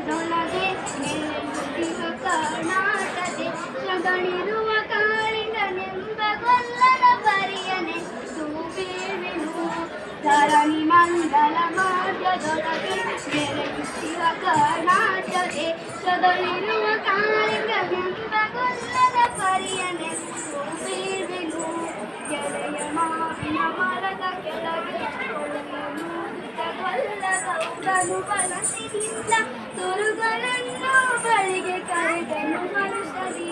ದೊಳಗೆ ನೆಲೆಸುತ್ತಿರುವ ಕರ್ನಾಟದೆ ಶಗಳಿರುವ ಕಾಳಿಂಗನೆಂಬ ಗೊಲ್ಲನ ಪರಿಯನೆ ತೂಬೇವೆನು ಧರಣಿ ಮಂಡಲ ಮಾರ್ಗದೊಳಗೆ ನೆಲೆಸುತ್ತಿರುವ ಕರ್ನಾಟದೆ ಶಗಳಿರುವ ಕಾಳಿಂಗನೆಂಬ ಗೊಲ್ಲನ ಪರಿಯನೆ ತೂಬೇವೆನು ಗೆಳೆಯ ಮಾವಿನ ಮರದ ಕೆಳಗೆ ಗೌರನು ಬಲಸಿನಿಂದ ತುರುಗಳನ್ನು ಬಳಿಗೆ ಕರೆದನು ಹರುಷದಿ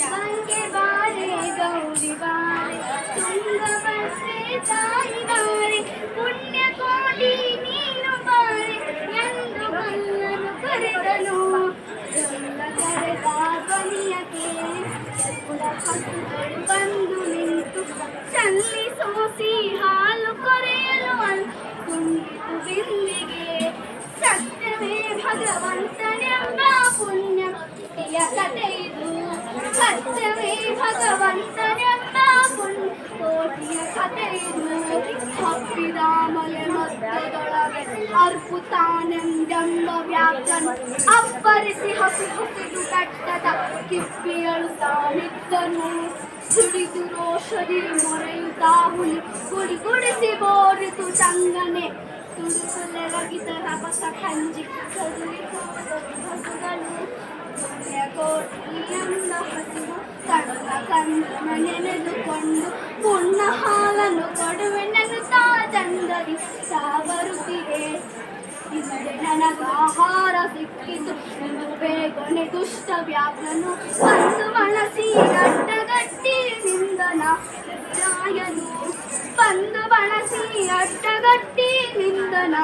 ಗಂಗೆ ಬಾರೆ ಗೌರಿ ಬಾರೆ ತುಂಗಭದ್ರೆ ತಾಯಿ ಬಾರೆ ಪುಣ್ಯ ಕೋಟಿ ನೀನು ಬಾರೆ ಎಂದು ಗಲ್ಲನು ಕರೆದನು ಗಲ್ಲ ಕರೆದ ಧ್ವನಿಯ ಕೇಳಿ ಕುಲ ಹಸುಗಳು ಬಂದು ನಿಂತು ಚಲ್ಲಿ ಸೋಸಿ ಹಾಲು ಕೊರೆಯಲು ಕುಂದಿತು ಬಿಂದಿಗೆ ಸತ್ಯವೇ ಭಗವಂತನೆಂಬ ಪುಣ್ಯ ಕಥೆಯಿದು ಸತ್ಯವೇ ಭಗವಂತನೆಂಬ ಪುಣ್ಯ ಕೋಟಿಯ ಕಥೆಯಿದು ಹಬ್ಬಿದ ಮಲೆ ಮಧ್ಯದೊಳಗೆ ಅರ್ಪುತಾನೆಂದೆಂಬ ವ್ಯಾಪ್ತನು ಅಬ್ಬರಿಸಿ ಹಸಿದು ಕಟ್ಟದ ಕಿಪ್ಪಿಯಳುತ್ತಾನಿದ್ದನು ಸುಡಿದು ರೋಷದಿ ಮೊರೆಯುತ್ತಾ ಹುಲಿ ಗುಡಿಸಿ ಬೋರಿತು ಚಂಗನೆ ತುಡುಕುಲೆರಗಿದ ರಭಸ ಕಂಜಿ ಕದುರಿತು ಹಸುಗಳು ಕೋಟಿಯಂದ ಹಸಿವು ಕಡಲ ಕಂದನ ನೆನೆದುಕೊಂಡು ಪುಣ್ಯ ಹಾಲನ್ನು ಕೊಡುವೆನೆನ್ನುತ್ತಾ ಚಂದದಿ ಸಾವರುತ್ತಿದೆ ಇದರೆ ನನಗಾಹಾರ ಸಿಕ್ಕಿತು ಎಂದು ಬೇಗನೆ ದುಷ್ಟ ವ್ಯಾಪ್ತನು ಬಂದು ಬಳಸಿ ಅಡ್ಡಗಟ್ಟಿ ನಿಂದನ ರಾಯನು ಬಂದು ಬಳಸಿ ಅಡ್ಡಗಟ್ಟಿ ನಿಂದನ